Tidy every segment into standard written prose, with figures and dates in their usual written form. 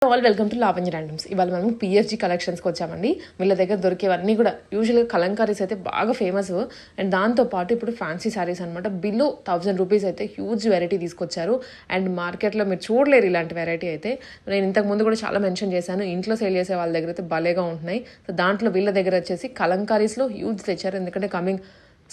All welcome to Lavanya randoms. ఇవాళ మనం పిఎఫ్జీ కలెక్షన్స్కి వచ్చామండి. వీళ్ళ దగ్గర దొరికేవన్నీ కూడా యూజువల్గా కలంకారీస్ అయితే బాగా ఫేమస్. అండ్ దాంతోపాటు ఇప్పుడు ఫ్యాన్సీ శారీస్ అనమాట. బిలో 1000 రూపీస్ అయితే హ్యూజ్ వెరైటీ తీసుకొచ్చారు. అండ్ మార్కెట్లో మీరు చూడలేరు ఇలాంటి వెరైటీ అయితే. నేను ఇంతకు ముందు కూడా చాలా మెన్షన్ చేశాను, ఇంట్లో సేల్ చేసే వాళ్ళ దగ్గర అయితే భలేగా ఉంటున్నాయి. సో దాంట్లో వీళ్ళ దగ్గర వచ్చేసి కలంకారీస్లో హ్యూజ్ తెచ్చారు. ఎందుకంటే కమింగ్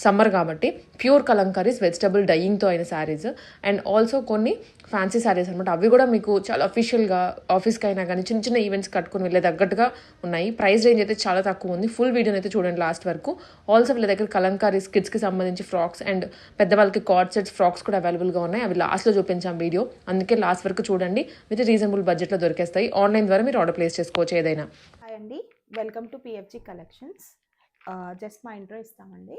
సమ్మర్ కాబట్టి ప్యూర్ కలంకారీస్ వెజిటబుల్ డైయింగ్తో అయిన శారీస్ అండ్ ఆల్సో కొన్ని ఫ్యాన్సీ శారీస్ అనమాట. అవి కూడా మీకు చాలా అఫీషియల్గా ఆఫీస్కి అయినా కానీ చిన్న చిన్న ఈవెంట్స్ కట్టుకుని వెళ్ళే తగ్గట్టుగా ఉన్నాయి. ప్రైస్ రేంజ్ అయితే చాలా తక్కువ ఉంది. ఫుల్ వీడియోని అయితే చూడండి లాస్ట్ వరకు. ఆల్సో వీళ్ళ దగ్గర కలంకారీస్ కిడ్స్కి సంబంధించి ఫ్రాక్స్ అండ్ పెద్దవాళ్ళకి కార్డ్ సెట్స్ ఫ్రాక్స్ కూడా అవైలబుల్గా ఉన్నాయి. అవి లాస్ట్లో చూపించాం వీడియో, అందుకే లాస్ట్ వరకు చూడండి. విత్ రీజనబుల్ బడ్జెట్లో దొరికేస్తాయి. ఆన్లైన్ ద్వారా మీరు ఆర్డర్ ప్లేస్ చేసుకోవచ్చు ఏదైనా. హాయ్ అండి, welcome to PFG collections. Just మా ఇంట్రో ఇస్తామండి.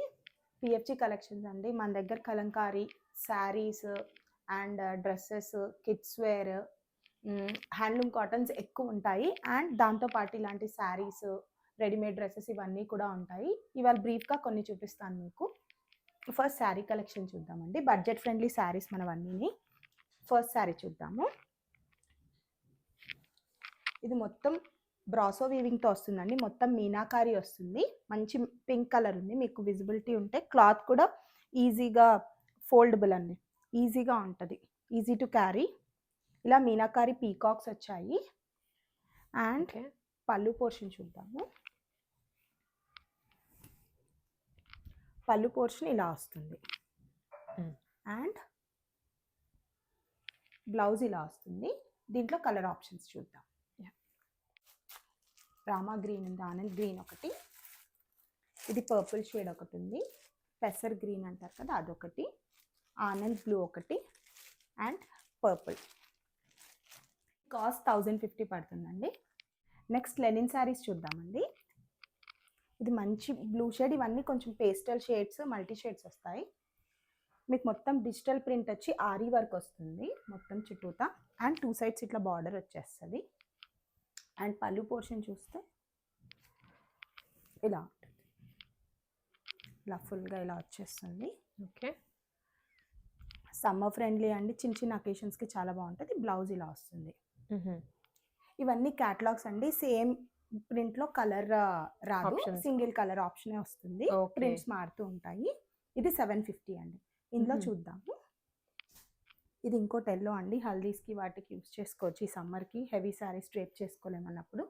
పిఎఫ్జీ కలెక్షన్స్ అండి, మన దగ్గర Kalamkari saris and dresses, kids wear, handloom cottons ఎక్కువ ఉంటాయి. అండ్ దాంతోపాటు ఇలాంటి శారీస్, రెడీమేడ్ డ్రెస్సెస్ ఇవన్నీ కూడా ఉంటాయి. ఇవాళ బ్రీఫ్గా కొన్ని చూపిస్తాను మీకు. ఫస్ట్ శారీ కలెక్షన్ చూద్దామండి. బడ్జెట్ ఫ్రెండ్లీ శారీస్ మనవన్నీ. ఫస్ట్ శారీ చూద్దాము. ఇది మొత్తం బ్రాసో వీవింగ్తో వస్తుందండి. మొత్తం మీనాకారి వస్తుంది. మంచి పింక్ కలర్ ఉంది, మీకు విజిబిలిటీ ఉంటే. క్లాత్ కూడా ఈజీగా ఫోల్డబుల్ అండి, ఈజీగా ఉంటుంది, ఈజీ టు క్యారీ. ఇలా మీనాకారి పీకాక్స్ వచ్చాయి. అండ్ పళ్ళు పోర్షన్ చూద్దాము. పళ్ళు పోర్షన్ ఇలా వస్తుంది. అండ్ బ్లౌజ్ ఇలా వస్తుంది. దీంట్లో కలర్ ఆప్షన్స్ చూద్దాం. రామా గ్రీన్ ఉంది, ఆనంద్ గ్రీన్ ఒకటి, ఇది పర్పుల్ షేడ్ ఒకటి ఉంది, పెసర్ గ్రీన్ అంటారు కదా అదొకటి, ఆనంద్ బ్లూ ఒకటి, అండ్ పర్పుల్. కాస్ట్ 1050 పడుతుందండి. నెక్స్ట్ లెనిన్ శారీస్ చూద్దామండి. ఇది మంచి బ్లూ షేడ్, ఇవన్నీ కొంచెం పేస్టల్ షేడ్స్, మల్టీ షేడ్స్ వస్తాయి. మీకు మొత్తం డిజిటల్ ప్రింట్ వచ్చి ఆరీ వర్క్ వస్తుంది మొత్తం చుట్టూతా. అండ్ 2 సైడ్స్ ఇట్లా బార్డర్ వచ్చేస్తుంది. అండ్ పళ్ళు పోర్షన్ చూస్తే ఇలా ఉంటుంది, ఇలా ఫుల్గా ఇలా వచ్చేస్తుంది. ఓకే, సమ్మర్ ఫ్రెండ్లీ అండి, చిన్న చిన్న అకేషన్స్కి చాలా బాగుంటుంది. బ్లౌజ్ ఇలా వస్తుంది. ఇవన్నీ క్యాటలాగ్స్ అండి. సేమ్ ప్రింట్లో కలర్ రాదు, సింగిల్ కలర్ ఆప్షనే వస్తుంది. ప్రింట్స్ మారుతూ ఉంటాయి. ఇది 750 అండి. ఇందులో చూద్దాము. ఇది ఇంకోటి ఎల్లో అండి, హల్దీస్కి వాటికి యూస్ చేసుకోవచ్చు. ఈ సమ్మర్కి హెవీ శారీస్ డ్రేప్ చేసుకోలేమన్నప్పుడు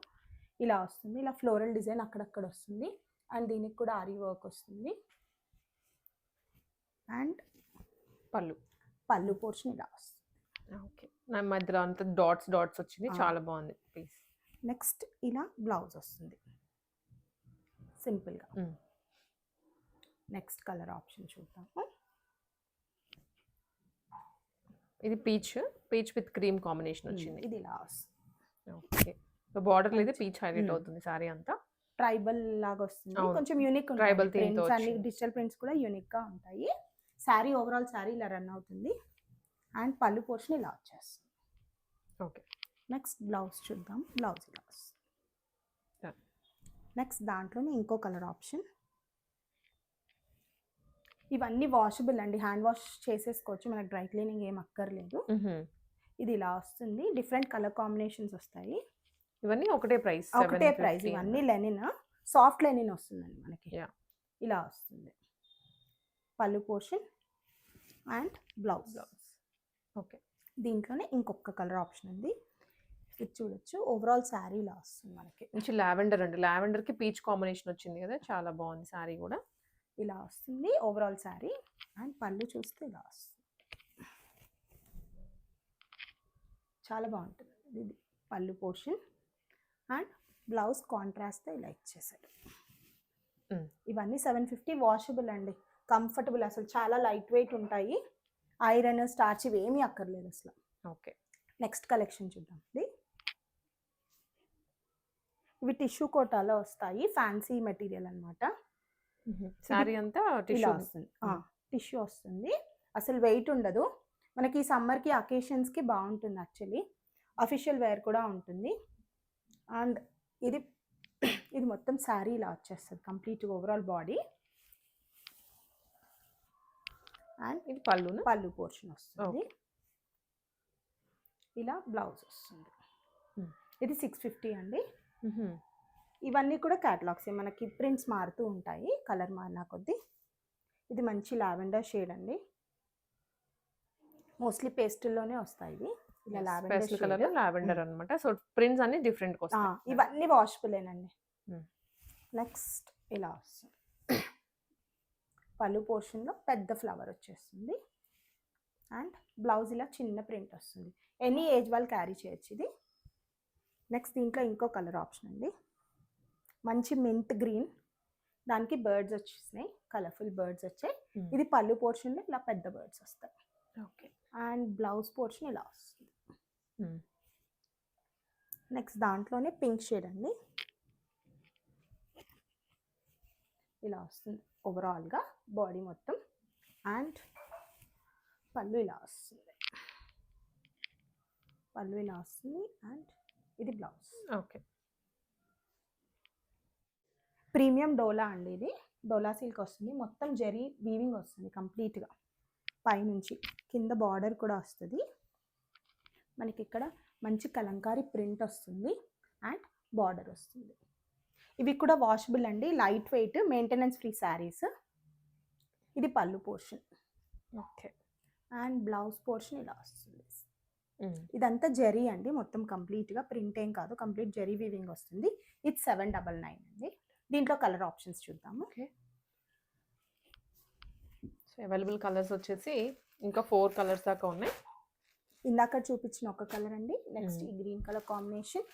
ఇలా వస్తుంది. ఇలా ఫ్లోరల్ డిజైన్ అక్కడక్కడ వస్తుంది. అండ్ దీనికి కూడా ఆరీ వర్క్ వస్తుంది. అండ్ పళ్ళు పోర్షన్ ఇలా వస్తుంది. ఓకే, నా మధ్యలో అంతా డాట్స్ వచ్చింది, చాలా బాగుంది పీస్. నెక్స్ట్ ఇలా బ్లౌజ్ వస్తుంది సింపుల్గా. నెక్స్ట్ కలర్ ఆప్షన్ చూద్దాము. ఇది పీచ్ విత్ క్రీమ్ కాంబినేషన్ వచ్చింది. ఇది ఇలా వస్తుంది. ఓకే, బార్డర్ అయితే పీచ్ హైలైట్ అవుతుంది సారీ అంతా. ట్రైబల్ లాగా వస్తుంది, కొంచెం యూనిక్. ట్రైబల్ ప్రింట్స్ అన్ని డిజిటల్ ప్రింట్స్ కూడా యూనిక్ గా ఉంటాయి. శారీ ఓవరాల్ శారీ ఇలా రన్ అవుతుంది. అండ్ పళ్ళు పోర్షన్ ఇలా వచ్చేస్తుంది. ఓకే, నెక్స్ట్ బ్లౌజ్ చూద్దాం. బ్లౌజ్ ఇలా వస్తుంది. నెక్స్ట్ దాంట్లోనే ఇంకో కలర్ ఆప్షన్. ఇవన్నీ వాషబుల్ అండి, హ్యాండ్ వాష్ చేసేసుకోవచ్చు, మనకు డ్రై క్లీనింగ్ ఏం అక్కర్లేదు. ఇది ఇలా వస్తుంది. డిఫరెంట్ కలర్ కాంబినేషన్స్ వస్తాయి. ఇవన్నీ ఒకటే ప్రైస్. ఇవన్నీ లెనిన్, సాఫ్ట్ లెనిన్ వస్తుందండి మనకి. ఇలా వస్తుంది పళ్ళు పోర్షన్ అండ్ బ్లౌజ్. ఓకే, దీంట్లోనే ఇంకొక కలర్ ఆప్షన్ ఉంది, ఇది చూడొచ్చు. ఓవరాల్ శారీ ఇలా వస్తుంది మనకి. మంచి లావెండర్ అండి, లావెండర్కి పీచ్ కాంబినేషన్ వచ్చింది కదా, చాలా బాగుంది శారీ కూడా. ఇలా వస్తుంది ఓవరాల్ శారీ. అండ్ పళ్ళు చూస్తే ఇలా వస్తుంది, చాలా బాగుంటుంది. ఇది pallu portion. And blouse contrast ఇలా ఇచ్చేసాడు. ఇవన్నీ 750. వాషబుల్ అండి, కంఫర్టబుల్, అసలు చాలా లైట్ వెయిట్ ఉంటాయి. ఐరన్ స్టార్చ్ ఇవి ఏమీ అక్కర్లేదు అసలు. ఓకే, నెక్స్ట్ కలెక్షన్ చూద్దాం. ఇవి టిష్యూ కోటాలో వస్తాయి, ఫ్యాన్సీ మెటీరియల్ అనమాట. శారీ అంతా ఇలా వస్తుంది, టిష్యూ వస్తుంది, అసలు వెయిట్ ఉండదు. మనకి సమ్మర్కి అకేషన్స్కి బాగుంటుంది. యాక్చువల్లీ అఫీషియల్ వేర్ కూడా ఉంటుంది. అండ్ ఇది మొత్తం శారీ ఇలా వచ్చేస్తుంది కంప్లీట్ ఓవరాల్ బాడీ. అండ్ ఇది పళ్ళు పోర్షన్ వస్తుంది. ఇలా బ్లౌజ్ వస్తుంది. ఇది 650 అండి. ఇవన్నీ కూడా క్యాటలాగ్సే, మనకి ప్రింట్స్ మారుతూ ఉంటాయి కలర్ మారినా కొద్దీ. ఇది మంచి లావెండర్ షేడ్ అండి, మోస్ట్లీ పేస్టల్లోనే వస్తాయి ఇవి. ఇలా లావెండర్ పేస్టల్ కలర్ లావెండర్ అన్నమాట. సో ప్రింట్స్ అన్ని డిఫరెంట్ వస్తాయి. ఇవన్నీ వాషబులేనండి. నెక్స్ట్ ఇలా వస్తుంది, పళ్ళు పోర్షన్లో పెద్ద ఫ్లవర్ వచ్చేస్తుంది అండ్ బ్లౌజ్ ఇలా చిన్న ప్రింట్ వస్తుంది. ఎనీ ఏజ్ వాళ్ళు క్యారీ చేయొచ్చు ఇది. నెక్స్ట్ దీంట్లో ఇంకో కలర్ ఆప్షన్ అండి, మంచి మింట్ గ్రీన్, దానికి బర్డ్స్ వచ్చేసినాయి, కలర్ఫుల్ బర్డ్స్ వచ్చాయి. ఇది పళ్ళు పోర్షన్లో ఇలా పెద్ద బర్డ్స్ వస్తాయి. ఓకే. అండ్ బ్లౌజ్ పోర్షన్ ఇలా వస్తుంది. నెక్స్ట్ దాంట్లోనే పింక్ షేడ్ అండి, ఇలా వస్తుంది ఓవరాల్గా బాడీ మొత్తం. అండ్ పళ్ళు ఇలా వస్తుంది, పళ్ళు ఇలా వస్తుంది అండ్ ఇది బ్లౌజ్. ఓకే. ప్రీమియం డోలా అండి, ఇది డోలా సిల్క్ వస్తుంది, మొత్తం జరీ వీవింగ్ వస్తుంది కంప్లీట్గా, పైనుంచి కింద బార్డర్ కూడా వస్తుంది. మనకి ఇక్కడ మంచి కలంకారీ ప్రింట్ వస్తుంది అండ్ బార్డర్ వస్తుంది. ఇవి కూడా వాషబుల్ అండి, light weight, maintenance free saris. ఇది pallu portion. Okay. And blouse portion ఇలా వస్తుంది. ఇదంతా జరీ అండి, మొత్తం కంప్లీట్గా ప్రింట్ ఏం కాదు, కంప్లీట్ జరీ వీవింగ్ వస్తుంది. ఇది 799 అండి. దీంట్లో కలర్ ఆప్షన్స్ చూద్దాము. ఓకే. సో అవైలబుల్ కలర్స్ వచ్చేసి ఇంకా 4 కలర్స్ దాకా ఉన్నాయి. ఇందాక చూపించిన ఒక కలర్ అండి. నెక్స్ట్ ఈ green colour combination,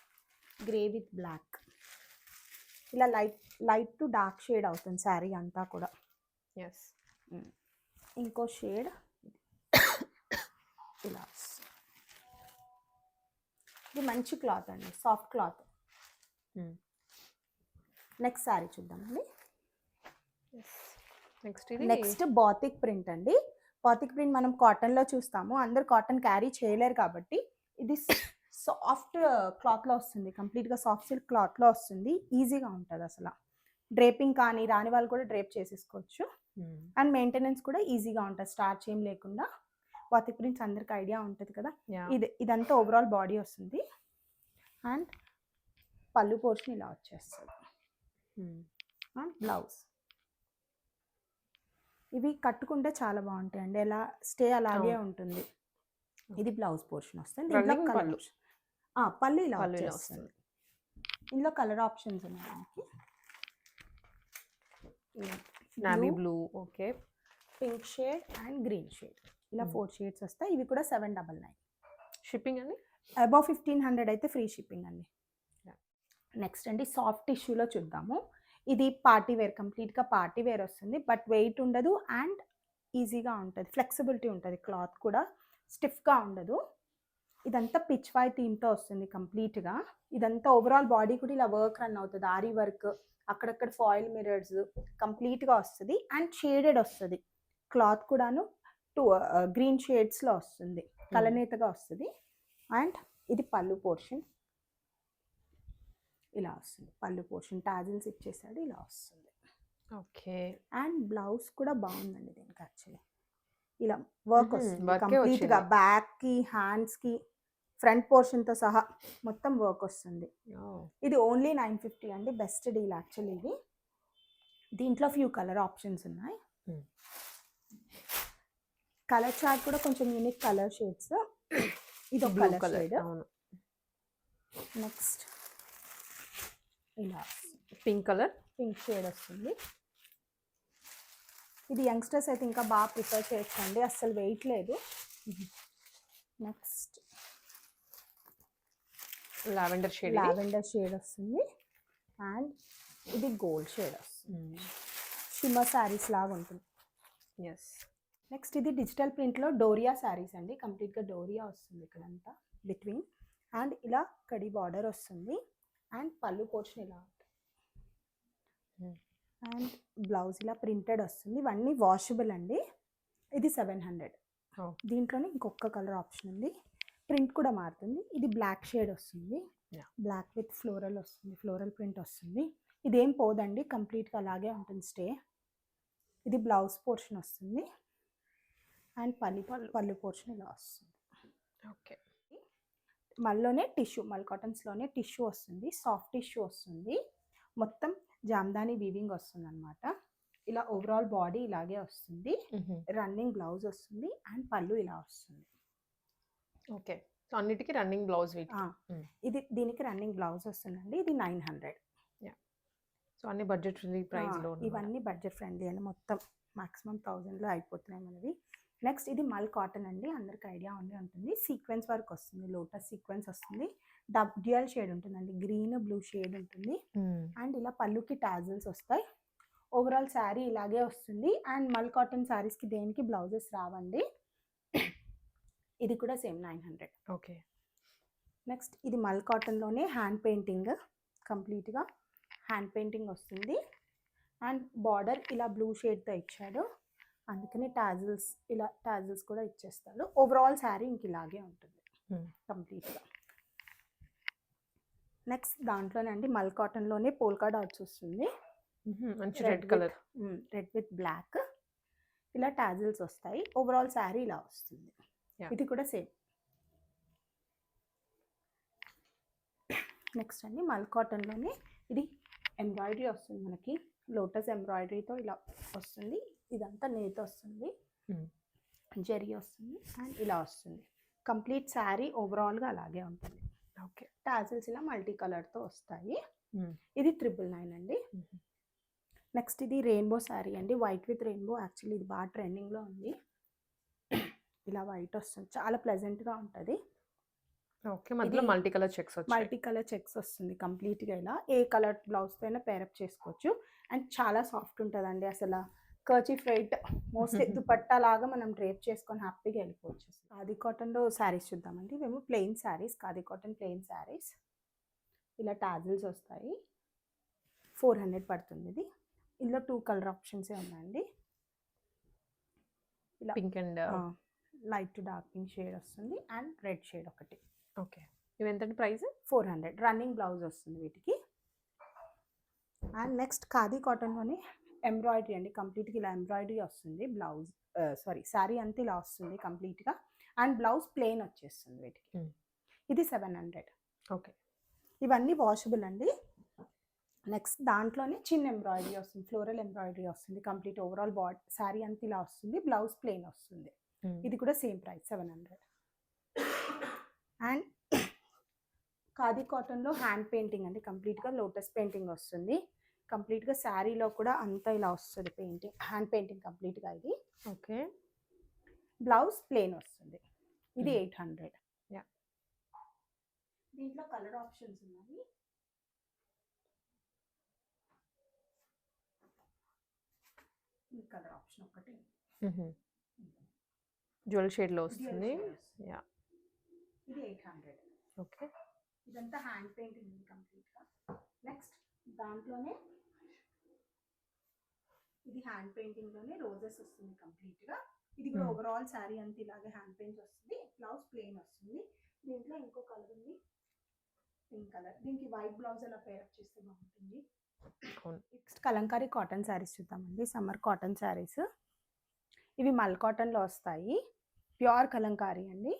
grey with black, ఇలా లైట్ టు డార్క్ షేడ్ అవుతుంది శారీ అంతా కూడా. ఎస్. ఇంకో షేడ్ ఇలా, ఇది మంచి క్లాత్ అండి, సాఫ్ట్ క్లాత్. నెక్స్ట్ శారీ చూద్దామండి. నెక్స్ట్ బాతిక్ ప్రింట్ అండి. బాతిక్ ప్రింట్ మనం కాటన్లో చూస్తాము, అందరు కాటన్ క్యారీ చేయలేరు కాబట్టి ఇది సాఫ్ట్ క్లాత్లో వస్తుంది, కంప్లీట్గా సాఫ్ట్ సిల్క్ క్లాత్లో వస్తుంది. ఈజీగా ఉంటుంది అసలు, డ్రేపింగ్ కానీ రాని వాళ్ళు కూడా డ్రేప్ చేసేసుకోవచ్చు. అండ్ మెయింటెనెన్స్ కూడా ఈజీగా ఉంటుంది, స్టార్చ్ ఏం లేకుండా. బాతిక్ ప్రింట్స్ అందరికి ఐడియా ఉంటుంది కదా. ఇదంతా ఓవరాల్ బాడీ వస్తుంది అండ్ పళ్ళు పోర్షన్ ఇలా వచ్చేస్తుంది అండ్ బ్లౌజ్. ఇవి కట్టుకుంటే చాలా బాగుంటాయండి, ఎలా స్టే అలాగే ఉంటుంది. ఇది బ్లౌజ్ పోర్షన్ వస్తుంది. పళ్ళు ఇలా వచ్చేస్తుంది. ఇందులో కలర్ ఆప్షన్స్ ఉన్నాయి మనకి, navy blue, okay, pink shade and green shade, ఇలా 4 షేడ్స్ వస్తాయి. ఇవి కూడా 799. షిప్పింగ్ అండి అబౌవ్ 1500 అయితే ఫ్రీ షిప్పింగ్ అండి. నెక్స్ట్ అండి సాఫ్ట్ టిష్యూలో చూద్దాము. ఇది పార్టీ వేర్, కంప్లీట్గా పార్టీ వేర్ వస్తుంది, బట్ వెయిట్ ఉండదు అండ్ ఈజీగా ఉంటుంది, ఫ్లెక్సిబిలిటీ ఉంటుంది, క్లాత్ కూడా స్టిఫ్గా ఉండదు. ఇదంతా పిచ్ వై థీమ్తో వస్తుంది కంప్లీట్గా. ఇదంతా ఓవరాల్ బాడీ కూడా ఇలా వర్క్ రన్ అవుతుంది, ఆరీ వర్క్, అక్కడక్కడ ఫాయిల్ మిరర్స్ కంప్లీట్గా వస్తుంది అండ్ షేడెడ్ వస్తుంది. క్లాత్ కూడాను 2 గ్రీన్ షేడ్స్లో వస్తుంది, కలనేతగా వస్తుంది. అండ్ ఇది పళ్ళు పోర్షన్ ఇలా వస్తుంది, పళ్ళు పోర్షన్ టాజిల్స్ ఇచ్చేసాడు, ఇలా వస్తుంది. ఓకే. అండ్ బ్లౌజ్ కూడా బాగుందండి దీనికి, యాక్చువల్లీ ఇలా వర్క్ వస్తుంది కంప్లీట్గా, బ్యాక్కి హ్యాండ్స్కి ఫ్రంట్ పోర్షన్తో సహా మొత్తం వర్క్ వస్తుంది. ఇది ఓన్లీ 950 అండి, బెస్ట్ డీల్ యాక్చువల్లీ ఇది. దీంట్లో ఫ్యూ కలర్ ఆప్షన్స్ ఉన్నాయి. కలర్ చార్ట్ కూడా కొంచెం యూనిక్ కలర్ షేడ్స్. ఇది ఒక కలర్ షేడ్. నెక్స్ట్ ఇలా పింక్ కలర్, పింక్ షేడ్ వస్తుంది. ఇది యంగ్స్టర్స్ అయితే ఇంకా బాగా ప్రిఫర్ చేయొచ్చు అండి, అస్సలు వెయిట్ లేదు. నెక్స్ట్ లావెండర్ షేడ్ వస్తుంది అండ్ ఇది గోల్డ్ షేడ్ వస్తుంది, షిమ్మర్ శారీస్ లాగా ఉంటుంది. ఎస్. నెక్స్ట్ ఇది డిజిటల్ ప్రింట్లో డోరియా శారీస్ అండి, కంప్లీట్గా డోరియా వస్తుంది ఇక్కడంతా బిట్వీన్. అండ్ ఇలా కడి బార్డర్ వస్తుంది అండ్ పళ్ళు పోర్షన్ ఇలా ఉంటుంది అండ్ బ్లౌజ్ ఇలా ప్రింటెడ్ వస్తుంది. ఇవన్నీ వాషబుల్ అండి. ఇది 700. దీంట్లోనే ఇంకొక కలర్ ఆప్షన్ ఉంది, ప్రింట్ కూడా మారుతుంది. ఇది బ్లాక్ షేడ్ వస్తుంది, బ్లాక్ విత్ ఫ్లోరల్ వస్తుంది, ఫ్లోరల్ ప్రింట్ వస్తుంది. ఇదేం పోదండి, కంప్లీట్గా అలాగే ఉంటుంది స్టే. ఇది బ్లౌజ్ పోర్షన్ వస్తుంది అండ్ పళ్ళు పోర్షన్ ఇలా వస్తుంది. ఓకే. మల్లోనే టిష్యూ, మల్ కాటన్స్లోనే టిష్యూ వస్తుంది, సాఫ్ట్ టిష్యూ వస్తుంది, మొత్తం జామ్దాని వీవింగ్ వస్తుంది అనమాట. ఇలా ఓవరాల్ బాడీ ఇలాగే వస్తుంది, రన్నింగ్ బ్లౌజ్ వస్తుంది అండ్ పళ్ళు ఇలా వస్తుంది. ఓకే. సో అన్నిటికి రన్నింగ్ బ్లౌజ్ వీటికి. ఇది దీనికి రన్నింగ్ బ్లౌజ్ వస్తుందండి. ఇది 900. సో అన్ని బడ్జెట్ ఫ్రెండ్లీ ప్రైస్లో. ఇవన్నీ బడ్జెట్ ఫ్రెండ్లీ అండి, మొత్తం మాక్సిమం 1000లో అయిపోతున్నాయి మనవి. నెక్స్ట్ ఇది మల్ కాటన్ అండి, అందరికి ఐడియా ఉండి ఉంటుంది. సీక్వెన్స్ వర్క్ వస్తుంది, లోటస్ సీక్వెన్స్ వస్తుంది, డ్యూయల్ షేడ్ ఉంటుందండి, గ్రీన్ బ్లూ షేడ్ ఉంటుంది. అండ్ ఇలా పళ్ళుకి టాజిల్స్ వస్తాయి. ఓవరాల్ శారీ ఇలాగే వస్తుంది. అండ్ మల్ కాటన్ శారీస్కి దేనికి బ్లౌజెస్ రావండి. ఇది కూడా సేమ్ 900. ఓకే. నెక్స్ట్ ఇది మల్ కాటన్లోనే హ్యాండ్ పెయింటింగ్, కంప్లీట్గా హ్యాండ్ పెయింటింగ్ వస్తుంది. అండ్ బార్డర్ ఇలా బ్లూ షేడ్తో ఇచ్చాడు, అందుకని టాజిల్స్, ఇలా టాజిల్స్ కూడా ఇచ్చేస్తాడు. ఓవరాల్ శారీ ఇంక ఇలాగే ఉంటుంది కంప్లీట్గా. నెక్స్ట్ దాంట్లోనే అండి మల్ కాటన్లోనే పోల్కా డాట్స్ వస్తుంది, మంచి red colour, red with black, ఇలా టాజిల్స్ వస్తాయి. ఓవరాల్ శారీ ఇలా వస్తుంది. ఇది కూడా సేమ్. నెక్స్ట్ అండి మల్ కాటన్లోనే ఇది ఎంబ్రాయిడరీ వస్తుంది మనకి, లోటస్ ఎంబ్రాయిడరీతో ఇలా వస్తుంది. ఇదంతా నేత వస్తుంది, జరీ వస్తుంది అండ్ ఇలా వస్తుంది. కంప్లీట్ శారీ ఓవరాల్గా అలాగే ఉంటుంది. ఓకే. టాజిల్స్ ఇలా మల్టీ కలర్తో వస్తాయి. ఇది 999 అండి. నెక్స్ట్ ఇది రెయిన్బో శారీ అండి, వైట్ విత్ రెయిన్బో. యాక్చువల్లీ ఇది బాగా ట్రెండింగ్లో ఉంది. ఇలా వైట్ వస్తుంది, చాలా ప్లెజెంట్గా ఉంటుంది. ఓకే. మధ్యలో మల్టీ కలర్ చెక్స్ వచ్చాయి, మల్టీ కలర్ చెక్స్ వస్తుంది కంప్లీట్గా. ఇలా ఏ కలర్ బ్లౌజ్తో అయినా పేరప్ చేసుకోవచ్చు. అండ్ చాలా సాఫ్ట్ ఉంటుందండి, అసలు కర్చీఫ్ వెయిట్ మోస్ట్లీ దుపట్టా లాగా మనం డ్రేప్ చేసుకొని హ్యాపీగా వెళ్ళిపోవచ్చు. ఖాదీ కాటన్లో శారీస్ చూద్దామండి. మేము plain saris, khadi cotton plain saris, ఇలా టాజిల్స్ వస్తాయి. 400 పడుతుంది ఇది. ఇందులో 2 కలర్ ఆప్షన్సే ఉన్నాయండి. ఇలా pink and light to dark pink shade వస్తుంది అండ్ రెడ్ షేడ్ ఒకటి. ఓకే. ఇవి ఎంతండి ప్రైస్? 400. రన్నింగ్ బ్లౌజ్ వస్తుంది వీటికి. అండ్ నెక్స్ట్ ఖాదీ కాటన్లోనే ఎంబ్రాయిడరీ అండి, కంప్లీట్గా ఇలా ఎంబ్రాయిడరీ వస్తుంది. బ్లౌజ్ శారీ అంతా ఇలా వస్తుంది కంప్లీట్గా. అండ్ బ్లౌజ్ ప్లెయిన్ వచ్చేస్తుంది వీటికి. ఇది 700. ఓకే. ఇవన్నీ వాషబుల్ అండి. నెక్స్ట్ దాంట్లోనే చిన్న ఎంబ్రాయిడరీ వస్తుంది, ఫ్లోరల్ ఎంబ్రాయిడరీ వస్తుంది. కంప్లీట్ ఓవరాల్ బాడీ శారీ అంతా ఇలా వస్తుంది, బ్లౌజ్ ప్లెయిన్ వస్తుంది. ఇది కూడా సేమ్ ప్రైస్ 700. అండ్ ఖాదీ కాటన్లో హ్యాండ్ పెయింటింగ్ అండి, కంప్లీట్గా లోటస్ పెయింటింగ్ వస్తుంది. కంప్లీట్గా శారీలో కూడా అంతా ఇలా వస్తుంది పెయింటింగ్, హ్యాండ్ పెయింటింగ్ కంప్లీట్గా ఇది. ఓకే. బ్లౌజ్ ప్లెయిన్ వస్తుంది. ఇది 800. దీంట్లో కలర్ ఆప్షన్స్ ఉన్నాయి. ఈ కలర్ ఆప్షన్ ఒకటి జ్యువెల్ షేడ్లో వస్తుంది. ఇది 800. ఓకే. ఇదంతా హ్యాండ్ పెయింటింగ్ ఉంది కంప్లీట్గా. నెక్స్ట్ దాంట్లోనే ఇది హ్యాండ్ పెయింటింగ్లోనే రోజెస్ వస్తుంది కంప్లీట్గా. ఇది కూడా ఓవరాల్ శారీ అంతా ఇలాగే హ్యాండ్ పెయింట్ వస్తుంది. బ్లౌజ్ ప్లెయిన్ వస్తుంది. దీంట్లో ఇంకో కలర్ ఉంది, పింక్ కలర్. దీనికి వైట్ బ్లౌజ్ అలా పేరప్ చేస్తే బాగుంటుంది. నెక్స్ట్ కలంకారీ కాటన్ శారీస్ చూద్దామండి, సమ్మర్ కాటన్ శారీస్. ఇవి మల్ కాటన్లో వస్తాయి, ప్యూర్ కలంకారీ అండి.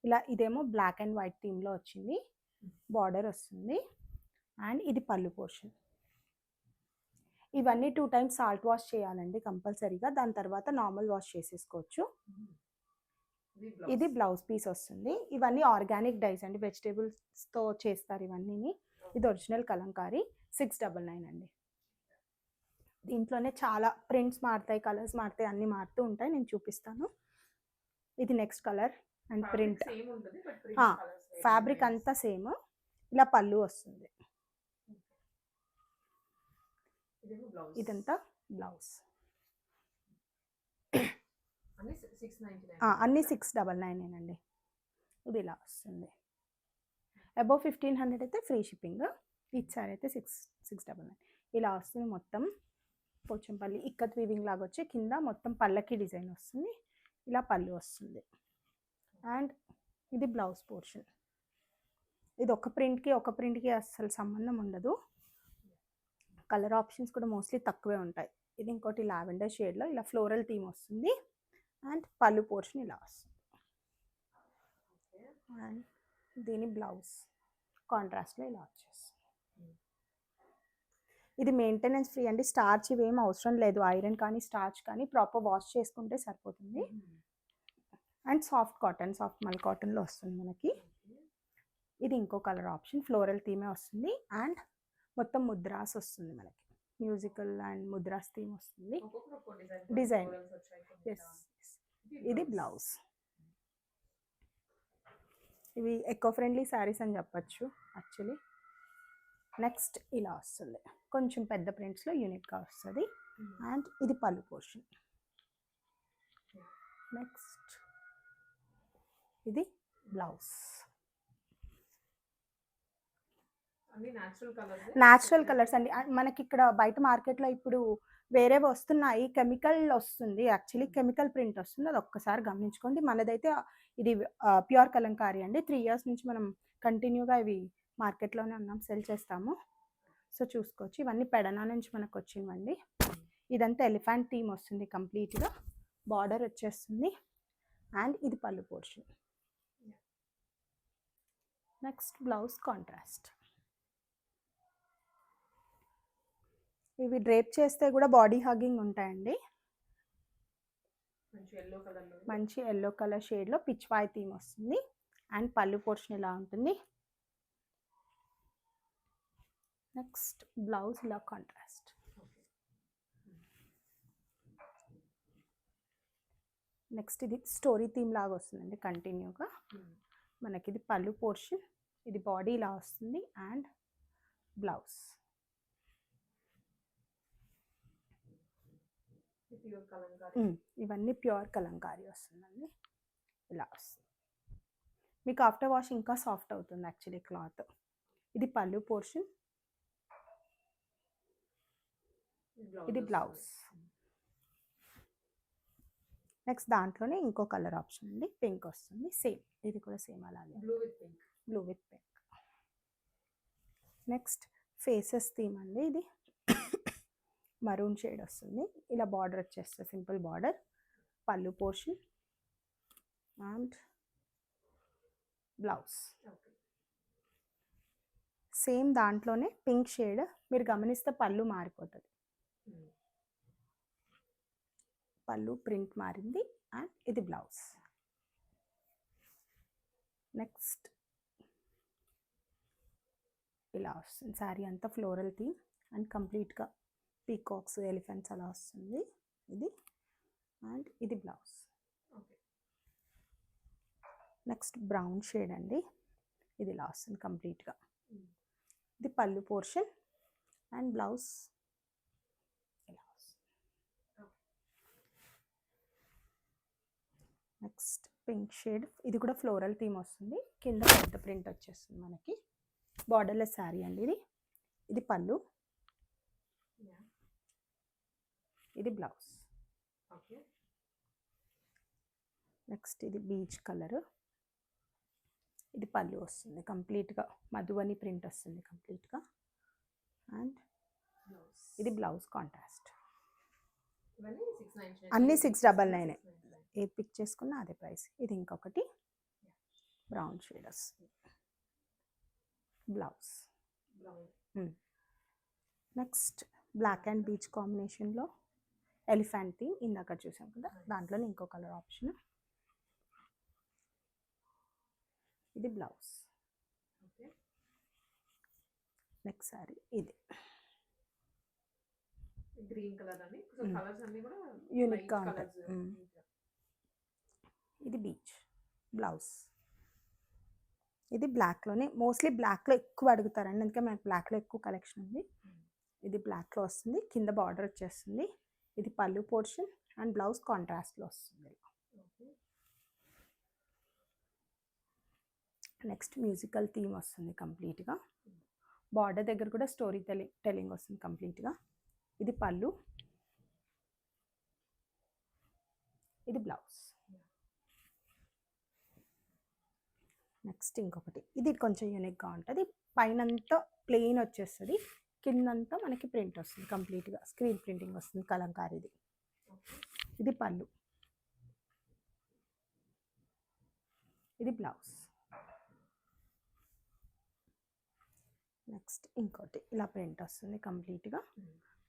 ఇలా ఇదేమో బ్లాక్ అండ్ వైట్ థీమ్లో వచ్చింది, బార్డర్ వస్తుంది అండ్ ఇది పళ్ళు పోర్షన్. ఇవన్నీ 2 times సాల్ట్ వాష్ చేయాలండి కంపల్సరీగా, దాని తర్వాత నార్మల్ వాష్ చేసేసుకోవచ్చు. ఇది బ్లౌజ్ పీస్ వస్తుంది. ఇవన్నీ ఆర్గానిక్ డైస్ అండి, వెజిటేబుల్స్తో చేస్తారు ఇవన్నీ. ఇది ఒరిజినల్ కలంకారీ 699 అండి. దీంట్లోనే చాలా ప్రింట్స్ మారుతాయి, కలర్స్ మారుతాయి, అన్నీ మారుతూ ఉంటాయి. నేను చూపిస్తాను. ఇది next colour and print. Fabric అంతా సేమ్. ఇలా పళ్ళు వస్తుంది. ఇదంతా బ్లౌజ్. అన్నీ 699 అండి. ఇది ఇలా వస్తుంది. అబౌవ్ 1500 అయితే ఫ్రీ షిప్పింగ్. ఇచ్చారు అయితే 699 ఇలా వస్తుంది. మొత్తం పోచంపల్లి ఇక్కత్ వీవింగ్ లాగా వచ్చి కింద మొత్తం పళ్ళకి డిజైన్ వస్తుంది. ఇలా పళ్ళు వస్తుంది అండ్ ఇది బ్లౌజ్ పోర్షన్. ఇది ఒక ప్రింట్కి అస్సలు సంబంధం ఉండదు. కలర్ ఆప్షన్స్ కూడా మోస్ట్లీ తక్కువే ఉంటాయి. ఇది ఇంకోటి లావెండర్ షేడ్లో ఇలా ఫ్లోరల్ థీమ్ వస్తుంది అండ్ పళ్ళు పోర్షన్ ఇలా వస్తుంది. అండ్ దీని బ్లౌజ్ కాంట్రాస్ట్లో ఇలా వచ్చేస్తుంది. ఇది మెయింటెనెన్స్ ఫ్రీ అండి, స్టార్చ్ ఇవేం అవసరం లేదు, ఐరన్ కానీ స్టార్చ్ కానీ ప్రాపర్ వాష్ చేసుకుంటే సరిపోతుంది. అండ్ సాఫ్ట్ కాటన్, సాఫ్ట్ మల్ కాటన్లో వస్తుంది మనకి. ఇది ఇంకో కలర్ ఆప్షన్, ఫ్లోరల్ థీమే వస్తుంది అండ్ మొత్తం ముద్రాస్ వస్తుంది మనకి, మ్యూజికల్ అండ్ ముద్రాస్ థీమ్ వస్తుంది డిజైన్. ఇది బ్లౌజ్. ఇవి ఎకో ఫ్రెండ్లీ శారీస్ అని చెప్పచ్చు యాక్చువల్లీ. నెక్స్ట్ ఇలా వస్తుంది, కొంచెం పెద్ద ప్రింట్స్లో యూనిక్గా వస్తుంది. అండ్ ఇది పళ్ళు పోర్షన్. నెక్స్ట్ ఇది బ్లౌజ్. న్యాచురల్ కలర్స్ అండి. మనకి ఇక్కడ బయట మార్కెట్లో ఇప్పుడు వేరేవి వస్తున్నాయి, కెమికల్ వస్తుంది యాక్చువల్లీ, కెమికల్ ప్రింట్ వస్తుంది, అది ఒక్కసారి గమనించుకోండి. మనదైతే ఇది ప్యూర్ కలంకారీ అండి. 3 years నుంచి మనం కంటిన్యూగా ఇవి మార్కెట్లోనే ఉన్నాం, సెల్ చేస్తాము. సో చూసుకోవచ్చు, ఇవన్నీ పెడనా నుంచి మనకు వచ్చినవండి. ఇదంతా ఎలిఫెంట్ థీమ్ వస్తుంది కంప్లీట్గా, బార్డర్ వచ్చేస్తుంది. అండ్ ఇది pallu portion. Next blouse contrast. ఇవి డ్రేప్ చేస్తే కూడా బాడీ హగ్గింగ్ ఉంటాయండి. మంచి ఎల్లో కలర్ షేడ్లో పిచ్వాయ్ థీమ్ వస్తుంది. అండ్ పళ్ళు పోర్షన్ ఇలా ఉంటుంది. నెక్స్ట్ బ్లౌజ్ ఇలా కాంట్రాస్ట్. నెక్స్ట్ ఇది స్టోరీ థీమ్ లాగా వస్తుందండి కంటిన్యూగా. మనకి ఇది పళ్ళు పోర్షన్, ఇది బాడీ ఇలా వస్తుంది అండ్ బ్లౌజ్. ఇవన్నీ ప్యూర్ కలంకారీ వస్తుందండి, ఇలా వస్తుంది. మీకు ఆఫ్టర్ వాష్ ఇంకా సాఫ్ట్ అవుతుంది యాక్చువల్లీ క్లాత్. ఇది పళ్ళు పోర్షన్, ఇది బ్లౌజ్. నెక్స్ట్ దాంట్లోనే ఇంకో కలర్ ఆప్షన్ అండి, పింక్ వస్తుంది. సేమ్, ఇది కూడా సేమ్ అలాగే, blue with pink. Next faces theme అండి, ఇది మరూన్ షేడ్ వస్తుంది. ఇలా బార్డర్ వచ్చేస్తుంది, సింపుల్ బార్డర్. పళ్ళు పోర్షన్ అండ్ బ్లౌజ్. సేమ్ దాంట్లోనే పింక్ షేడ్, మీరు గమనిస్తే పళ్ళు మారిపోతుంది, పళ్ళు ప్రింట్ మారింది. అండ్ ఇది బ్లౌజ్. నెక్స్ట్ ఇలా వస్తుంది శారీ అంతా ఫ్లోరల్ థీమ్ అండ్ కంప్లీట్గా పీకాక్స్, ఎలిఫెంట్స్ అలా వస్తుంది ఇది. అండ్ ఇది బ్లౌజ్. నెక్స్ట్ బ్రౌన్ షేడ్ అండి, ఇది ఇలా వస్తుంది కంప్లీట్గా. ఇది పళ్ళు పోర్షన్ అండ్ బ్లౌజ్ ఇలా వస్తుంది. నెక్స్ట్ పింక్ షేడ్, ఇది కూడా ఫ్లోరల్ థీమ్ వస్తుంది, కింద పెద్ద ప్రింట్ వచ్చేస్తుంది మనకి. బార్డర్లెస్ శారీ అండి ఇది. ఇది పళ్ళు, ఇది బ్లౌజ్. నెక్స్ట్ ఇది బీచ్ కలర్, ఇది పళ్ళు వస్తుంది కంప్లీట్గా, మధువని ప్రింట్ వస్తుంది కంప్లీట్గా. అండ్ ఇది బ్లౌజ్ కాంట్రాస్ట్. అన్నీ 699, ఏ పిక్ చేసుకున్నా అదే ప్రైస్. ఇది ఇంకొకటి బ్రౌన్ షేడ్ వస్తుంది, blouse. Next black and peach కాంబినేషన్లో ఎలిఫెంట్ థీమ్ ఇందాక చూసాం కదా, దాంట్లోనే ఇంకో కలర్ ఆప్షన్. ఇది బ్లౌజ్. నెక్స్ట్ సారీ ఇది గ్రీన్ కలర్ అని కలర్స్ అన్ని కూడా యూనిక్గా ఉంటుంది. ఇది బీచ్ బ్లౌజ్. ఇది బ్లాక్లోనే, మోస్ట్లీ బ్లాక్లో ఎక్కువ అడుగుతారండి, అందుకే మనకి బ్లాక్లో ఎక్కువ కలెక్షన్ ఉంది. ఇది బ్లాక్లో వస్తుంది, కింద బార్డర్ వచ్చేస్తుంది. ఇది పళ్ళు పోర్షన్ అండ్ బ్లౌజ్ కాంట్రాస్ట్లో వస్తుంది. నెక్స్ట్ మ్యూజికల్ థీమ్ వస్తుంది కంప్లీట్గా, బార్డర్ దగ్గర కూడా స్టోరీ టెలింగ్ వస్తుంది కంప్లీట్గా. ఇది పళ్ళు, ఇది బ్లౌజ్. నెక్స్ట్ ఇంకొకటి, ఇది కొంచెం యూనిక్గా ఉంటుంది, పైనంతా ప్లెయిన్ వచ్చేస్తుంది, కిందంతా మనకి ప్రింట్ వస్తుంది కంప్లీట్గా, స్క్రీన్ ప్రింటింగ్ వస్తుంది కలంకారీది. ఇది పళ్ళు, ఇది బ్లౌజ్. నెక్స్ట్ ఇంకోటి ఇలా ప్రింట్ వస్తుంది కంప్లీట్గా.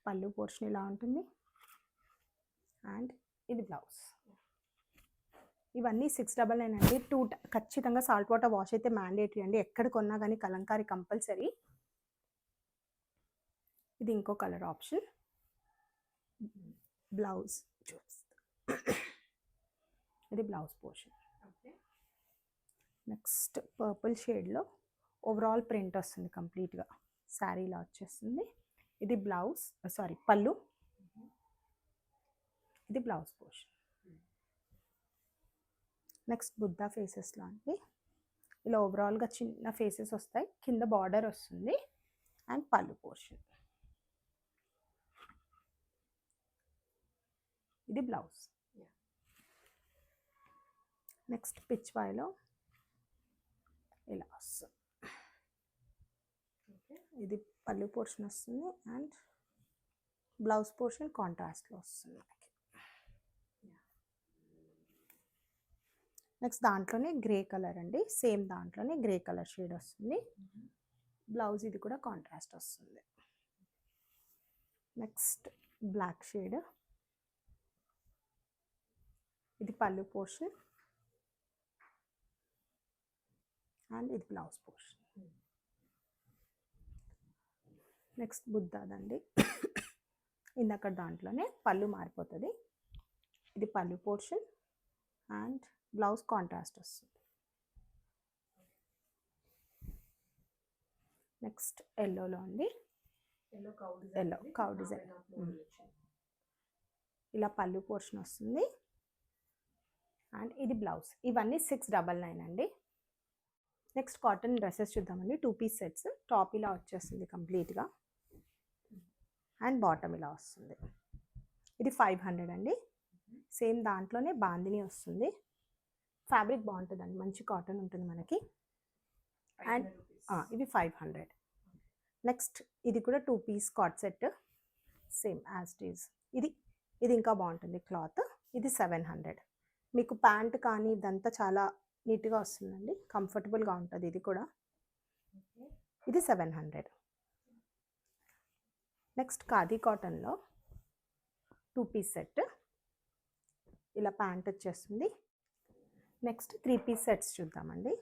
పళ్ళు పోర్షన్ ఇలా ఉంటుంది అండ్ ఇది బ్లౌజ్. ఇవన్నీ 699 అండి. ఖచ్చితంగా సాల్ట్ వాటర్ వాష్ అయితే మ్యాండేటరీ అండి. ఎక్కడ కొన్నా కానీ కలంకారీ కంపల్సరీ. ఇది ఇంకో కలర్ ఆప్షన్. బ్లౌజ్ ఇది బ్లౌజ్ పోర్షన్. నెక్స్ట్ పర్పుల్ షేడ్లో ఓవరాల్ ప్రింట్ వస్తుంది కంప్లీట్గా. శారీలా వచ్చేస్తుంది. ఇది బ్లౌజ్, పళ్ళు. ఇది blouse portion. Next Buddha faces లాంటివి ఇలా ఓవరాల్గా చిన్న ఫేసెస్ వస్తాయి. కింద బార్డర్ వస్తుంది అండ్ పళ్ళు పోర్షన్. ఇది బ్లౌజ్. నెక్స్ట్ పిచ్వాయిలో ఇలా వస్తుంది. ఇది పళ్ళు పోర్షన్ వస్తుంది అండ్ బ్లౌజ్ పోర్షన్ కాంట్రాస్ట్లో వస్తుంది మనకి. నెక్స్ట్ దాంట్లోనే గ్రే కలర్ అండి. సేమ్ దాంట్లోనే గ్రే కలర్ షేడ్ వస్తుంది. బ్లౌజ్ ఇది కూడా కాంట్రాస్ట్ వస్తుంది. Next black shade. ఇది పళ్ళు పోర్షన్ అండ్ ఇది బ్లౌజ్ పోర్షన్. నెక్స్ట్ బుద్ధాదండి. ఇందాక దాంట్లోనే పళ్ళు మారిపోతుంది. ఇది pallu portion and blouse contrast వస్తుంది. నెక్స్ట్ ఎల్లోలో అండి. Yellow cow design. ఇలా పళ్ళు పోర్షన్ వస్తుంది అండ్ ఇది బ్లౌజ్. ఇవన్నీ 699 అండి. నెక్స్ట్ కాటన్ డ్రెస్సెస్ చూద్దామండి. 2 పీస్ సెట్స్. టాప్ ఇలా వచ్చేస్తుంది కంప్లీట్గా అండ్ బాటమ్ ఇలా వస్తుంది. ఇది 500 అండి. సేమ్ దాంట్లోనే బాందిని వస్తుంది. ఫ్యాబ్రిక్ బాగుంటుందండి, మంచి కాటన్ ఉంటుంది మనకి. అండ్ ఇవి 500. నెక్స్ట్ ఇది కూడా 2 పీస్ కాట్ set, same as it is. ఇది ఇంకా బాగుంటుంది క్లాత్. ఇది 700. మీకు ప్యాంట్ కానీ ఇదంతా చాలా నీట్గా వస్తుందండి, కంఫర్టబుల్గా ఉంటుంది. ఇది కూడా ఇది 700. నెక్స్ట్ ఖాదీ కాటన్లో 2 పీస్ సెట్. ఇలా ప్యాంట్ వచ్చేస్తుంది. నెక్స్ట్ 3 పీస్ సెట్స్ చూద్దామండి.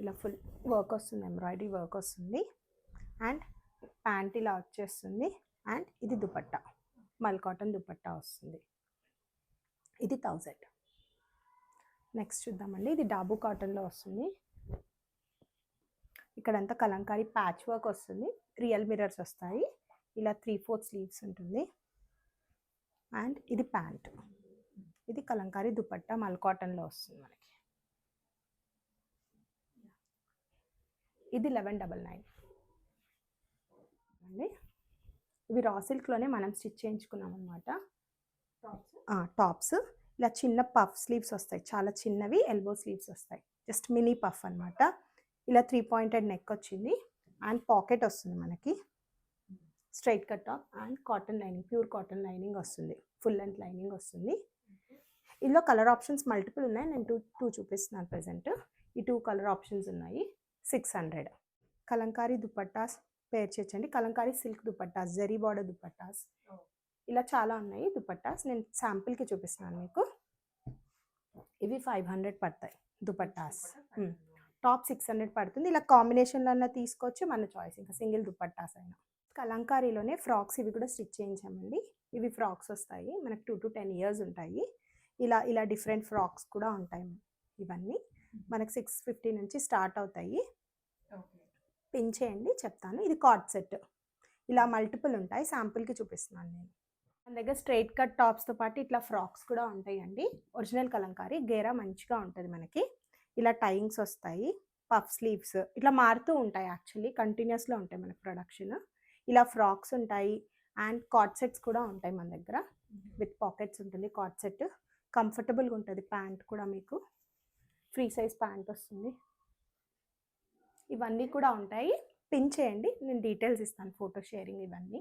ఇలా ఫుల్ వర్క్ వస్తుంది, ఎంబ్రాయిడరీ వర్క్ వస్తుంది అండ్ ప్యాంట్ ఇలా వచ్చేస్తుంది అండ్ ఇది దుపట్టా, మల్ కాటన్ దుపట్టా వస్తుంది. ఇది 1000. నెక్స్ట్ చూద్దామండి. ఇది డాబు కాటన్లో వస్తుంది. ఇక్కడంతా కలంకారీ ప్యాచ్ వర్క్ వస్తుంది. రియల్ మిర్రర్స్ వస్తాయి. ఇలా 3/4 స్లీవ్స్ ఉంటుంది అండ్ ఇది ప్యాంట్. ఇది కలంకారీ దుపట్టా మల్ కాటన్లో వస్తుంది మనకి. ఇది 1199 అండి. ఇవి రా సిల్క్లోనే మనం స్టిచ్ చేయించుకున్నాం అనమాట. టాప్స్ ఇలా చిన్న పఫ్ స్లీవ్స్ వస్తాయి, చాలా చిన్నవి ఎల్బో స్లీవ్స్ వస్తాయి, జస్ట్ మినీ పఫ్ అనమాట. ఇలా 3 పాయింటెడ్ నెక్ వచ్చింది అండ్ పాకెట్ వస్తుంది మనకి. Straight cut top and cotton lining, pure cotton lining వస్తుంది, ఫుల్ లెంత్ లైనింగ్ వస్తుంది. ఇందులో కలర్ ఆప్షన్స్ మల్టిపుల్ ఉన్నాయి. నేను టూ చూపిస్తున్నాను ప్రజెంట్. ఈ 2 కలర్ ఆప్షన్స్ ఉన్నాయి. 600. కలంకారీ దుపట్టాస్ పేర్ చేయొచ్చండి. కలంకారీ సిల్క్ దుపట్టాస్, జరీ బార్డర్ దుపట్టాస్, ఇలా చాలా ఉన్నాయి దుపట్టాస్. నేను శాంపిల్కి చూపిస్తున్నాను మీకు. ఇవి 500 పడతాయి దుపట్టాస్. టాప్ 600 పడుతుంది. ఇలా కాంబినేషన్లో అన్నా తీసుకోవచ్చు, మన చాయిస్, ఇంకా సింగిల్ దుపట్టాస్ అయినా. కలంకారీలోనే ఫ్రాక్స్ ఇవి కూడా స్టిచ్ చేయించామండి. ఇవి ఫ్రాక్స్ వస్తాయి మనకు 2 to 10 ఇయర్స్ ఉంటాయి. ఇలా డిఫరెంట్ ఫ్రాక్స్ కూడా ఉంటాయి. ఇవన్నీ మనకు 650 నుంచి స్టార్ట్ అవుతాయి. పిన్ చేయండి చెప్తాను. ఇది కార్డ్ సెట్. ఇలా మల్టిపుల్ ఉంటాయి, శాంపుల్కి చూపిస్తున్నాను నేను. మన దగ్గర స్ట్రైట్ కట్ టాప్స్తో పాటు ఇట్లా ఫ్రాక్స్ కూడా ఉంటాయండి. ఒరిజినల్ కలంకారీ గేరా మంచిగా ఉంటుంది మనకి. ఇలా టైయింగ్స్ వస్తాయి, పఫ్ స్లీవ్స్ ఇట్లా మారుతూ ఉంటాయి. యాక్చువల్లీ కంటిన్యూస్లో ఉంటాయి మనకి ప్రొడక్షన్. ఇలా ఫ్రాక్స్ ఉంటాయి అండ్ కార్డ్ సెట్స్ కూడా ఉంటాయి మన దగ్గర. విత్ పాకెట్స్ ఉంటుంది కార్డ్ సెట్. కంఫర్టబుల్గా ఉంటుంది. ప్యాంట్ కూడా మీకు ఫ్రీ సైజ్ ప్యాంట్ వస్తుంది. ఇవన్నీ కూడా ఉంటాయి. పిన్ చేయండి, నేను డీటెయిల్స్ ఇస్తాను, ఫోటో షేరింగ్ ఇవన్నీ.